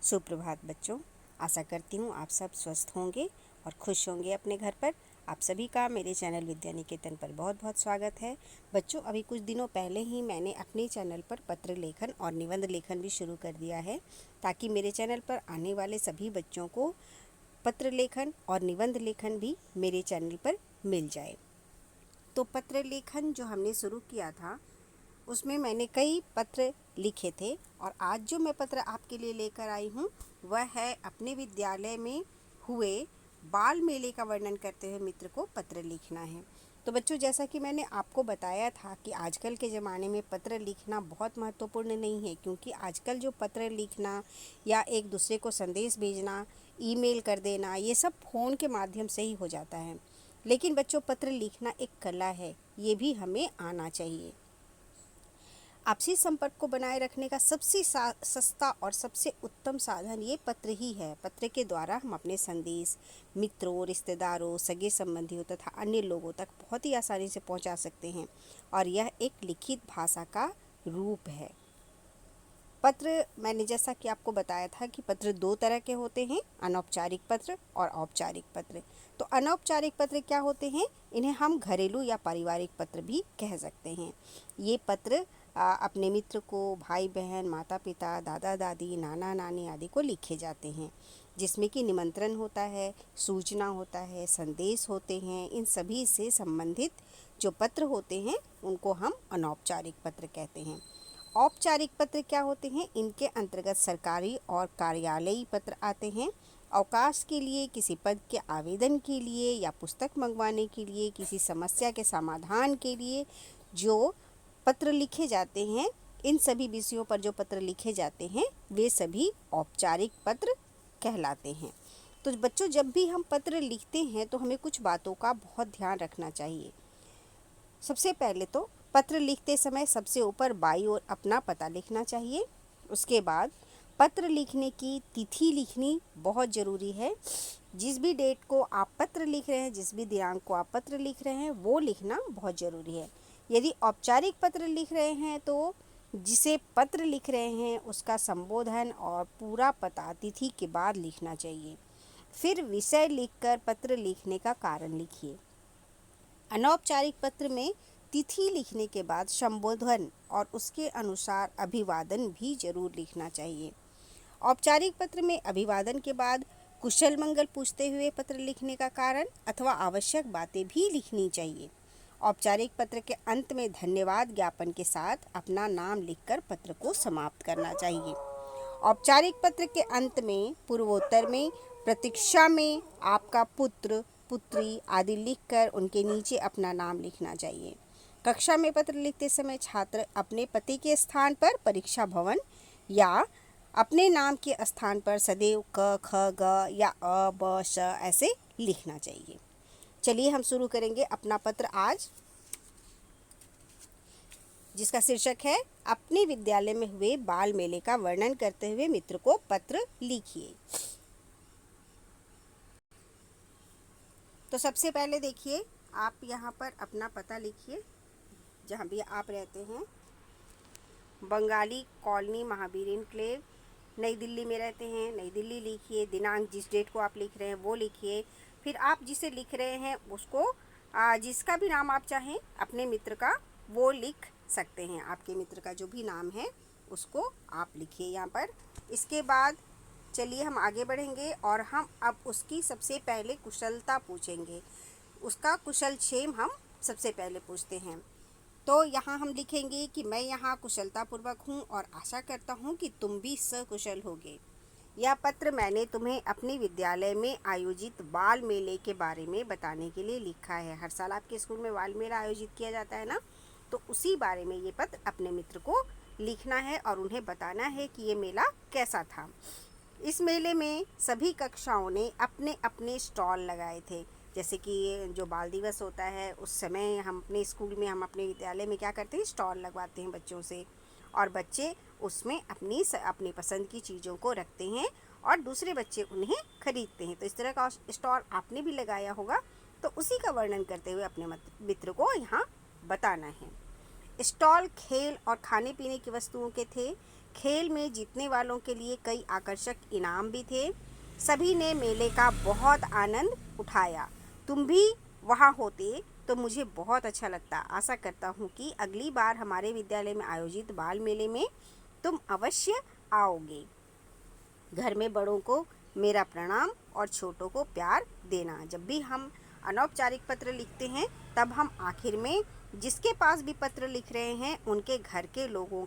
सुप्रभात बच्चों। आशा करती हूँ आप सब स्वस्थ होंगे और खुश होंगे अपने घर पर। आप सभी का मेरे चैनल विद्या निकेतन पर बहुत बहुत स्वागत है। बच्चों, अभी कुछ दिनों पहले ही मैंने अपने चैनल पर पत्र लेखन और निबंध लेखन भी शुरू कर दिया है, ताकि मेरे चैनल पर आने वाले सभी बच्चों को पत्र लेखन और निबंध लेखन भी मेरे चैनल पर मिल जाए। तो पत्र लेखन जो हमने शुरू किया था उसमें मैंने कई पत्र लिखे थे, और आज जो मैं पत्र आपके लिए लेकर आई हूँ वह है अपने विद्यालय में हुए बाल मेले का वर्णन करते हुए मित्र को पत्र लिखना है। तो बच्चों, जैसा कि मैंने आपको बताया था कि आजकल के ज़माने में पत्र लिखना बहुत महत्वपूर्ण नहीं है, क्योंकि आजकल जो पत्र लिखना या एक दूसरे को संदेश भेजना, ईमेल कर देना, ये सब फ़ोन के माध्यम से ही हो जाता है। लेकिन बच्चों, पत्र लिखना एक कला है, ये भी हमें आना चाहिए। आपसी संपर्क को बनाए रखने का सबसे सस्ता और सबसे उत्तम साधन ये पत्र ही है। पत्र के द्वारा हम अपने संदेश मित्रों, रिश्तेदारों, सगे संबंधियों तथा अन्य लोगों तक बहुत ही आसानी से पहुंचा सकते हैं, और यह एक लिखित भाषा का रूप है। पत्र, मैंने जैसा कि आपको बताया था कि पत्र दो तरह के होते हैं, अनौपचारिक पत्र और औपचारिक पत्र। तो अनौपचारिक पत्र क्या होते हैं? इन्हें हम घरेलू या पारिवारिक पत्र भी कह सकते हैं। ये पत्र अपने मित्र को, भाई बहन, माता पिता, दादा दादी, नाना नानी आदि को लिखे जाते हैं, जिसमें कि निमंत्रण होता है, सूचना होता है, संदेश होते हैं। इन सभी से संबंधित जो पत्र होते हैं उनको हम अनौपचारिक पत्र कहते हैं। औपचारिक पत्र क्या होते हैं? इनके अंतर्गत सरकारी और कार्यालयी पत्र आते हैं। अवकाश के लिए, किसी पद के आवेदन के लिए या पुस्तक मंगवाने के लिए, किसी समस्या के समाधान के लिए जो पत्र लिखे जाते हैं, इन सभी विषयों पर जो पत्र लिखे जाते हैं वे सभी औपचारिक पत्र कहलाते हैं। तो बच्चों, जब भी हम पत्र लिखते हैं तो हमें कुछ बातों का बहुत ध्यान रखना चाहिए। सबसे पहले तो पत्र लिखते समय सबसे ऊपर बाईं ओर अपना पता लिखना चाहिए। उसके बाद पत्र लिखने की तिथि लिखनी बहुत ज़रूरी है। जिस भी डेट को आप पत्र लिख रहे हैं, जिस भी दिनांक को आप पत्र लिख रहे हैं, वो लिखना बहुत ज़रूरी है। यदि औपचारिक पत्र लिख रहे हैं तो जिसे पत्र लिख रहे हैं उसका संबोधन और पूरा पता तिथि के बाद लिखना चाहिए। फिर विषय लिखकर पत्र लिखने का कारण लिखिए। अनौपचारिक पत्र में तिथि लिखने के बाद संबोधन और उसके अनुसार अभिवादन भी जरूर लिखना चाहिए। औपचारिक पत्र में अभिवादन के बाद कुशल मंगल पूछते हुए पत्र लिखने का कारण अथवा आवश्यक बातें भी लिखनी चाहिए। औपचारिक पत्र के अंत में धन्यवाद ज्ञापन के साथ अपना नाम लिखकर पत्र को समाप्त करना चाहिए। औपचारिक पत्र के अंत में पूर्वोत्तर में, प्रतीक्षा में आपका पुत्र, पुत्री आदि लिखकर उनके नीचे अपना नाम लिखना चाहिए। कक्षा में पत्र लिखते समय छात्र अपने पते के स्थान पर परीक्षा भवन या अपने नाम के स्थान पर सदैव क, ख, ग या अ, ब, श ऐसे लिखना चाहिए। चलिए हम शुरू करेंगे अपना पत्र आज, जिसका शीर्षक है अपने विद्यालय में हुए बाल मेले का वर्णन करते हुए मित्र को पत्र लिखिए। तो सबसे पहले देखिए, आप यहाँ पर अपना पता लिखिए जहाँ भी आप रहते हैं। बंगाली कॉलोनी, महावीर एन्क्लेव, नई दिल्ली में रहते हैं, नई दिल्ली लिखिए। दिनांक, जिस डेट को आप लिख रहे हैं वो लिखिए। फिर आप जिसे लिख रहे हैं उसको जिसका भी नाम आप चाहें अपने मित्र का वो लिख सकते हैं। आपके मित्र का जो भी नाम है उसको आप लिखिए यहाँ पर। इसके बाद चलिए हम आगे बढ़ेंगे और हम अब उसकी सबसे पहले कुशलता पूछेंगे। उसका कुशल क्षेम हम सबसे पहले पूछते हैं। तो यहाँ हम लिखेंगे कि मैं यहाँ कुशलतापूर्वक हूँ और आशा करता हूँ कि तुम भी सकुशल होगे। यह पत्र मैंने तुम्हें अपने विद्यालय में आयोजित बाल मेले के बारे में बताने के लिए लिखा है। हर साल आपके स्कूल में बाल मेला आयोजित किया जाता है ना, तो उसी बारे में ये पत्र अपने मित्र को लिखना है और उन्हें बताना है कि ये मेला कैसा था। इस मेले में सभी कक्षाओं ने अपने अपने स्टॉल लगाए थे। जैसे कि जो बाल दिवस होता है उस समय हम अपने स्कूल में, हम अपने विद्यालय में क्या करते हैं, स्टॉल लगवाते हैं बच्चों से, और बच्चे उसमें अपनी पसंद की चीज़ों को रखते हैं और दूसरे बच्चे उन्हें खरीदते हैं। तो इस तरह का स्टॉल आपने भी लगाया होगा, तो उसी का वर्णन करते हुए अपने मित्र को यहाँ बताना है। स्टॉल खेल और खाने पीने की वस्तुओं के थे। खेल में जीतने वालों के लिए कई आकर्षक इनाम भी थे। सभी ने मेले का बहुत आनंद उठाया। तुम भी वहाँ होते तो मुझे बहुत अच्छा लगता। आशा करता हूँ कि अगली बार हमारे विद्यालय में आयोजित बाल मेले में तुम अवश्य आओगे। घर में बड़ों को मेरा प्रणाम और छोटों को प्यार देना। जब भी हम अनौपचारिक पत्र लिखते हैं तब हम आखिर में जिसके पास भी पत्र लिख रहे हैं उनके घर के लोगों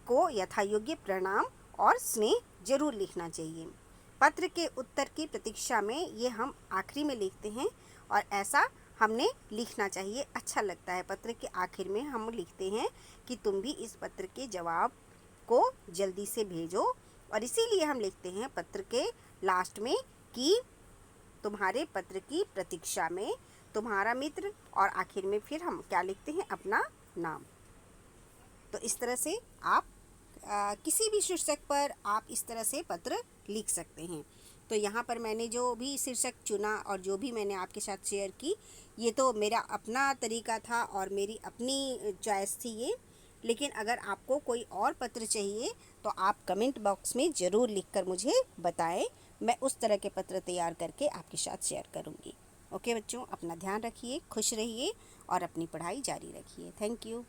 को यथायोग्य प्रणाम और स्नेह जरूर लिखना चाहिए। पत्र के उत्तर की प्रतीक्षा में ये हम आखिरी में लिखते हैं और ऐसा हमने लिखना चाहिए। अच्छा लगता है। पत्र के आखिर में हम लिखते हैं कि तुम भी इस पत्र के जवाब को जल्दी से भेजो, और इसीलिए हम लिखते हैं पत्र के लास्ट में कि तुम्हारे पत्र की प्रतीक्षा में तुम्हारा मित्र, और आखिर में फिर हम क्या लिखते हैं, अपना नाम। तो इस तरह से आप किसी भी शीर्षक पर आप इस तरह से पत्र लिख सकते हैं। तो यहाँ पर मैंने जो भी शीर्षक चुना और जो भी मैंने आपके साथ शेयर की, ये तो मेरा अपना तरीका था और मेरी अपनी चॉइस थी ये। लेकिन अगर आपको कोई और पत्र चाहिए तो आप कमेंट बॉक्स में ज़रूर लिखकर मुझे बताएं। मैं उस तरह के पत्र तैयार करके आपके साथ शेयर करूँगी। ओके बच्चों, अपना ध्यान रखिए, खुश रहिए और अपनी पढ़ाई जारी रखिए। Thank you.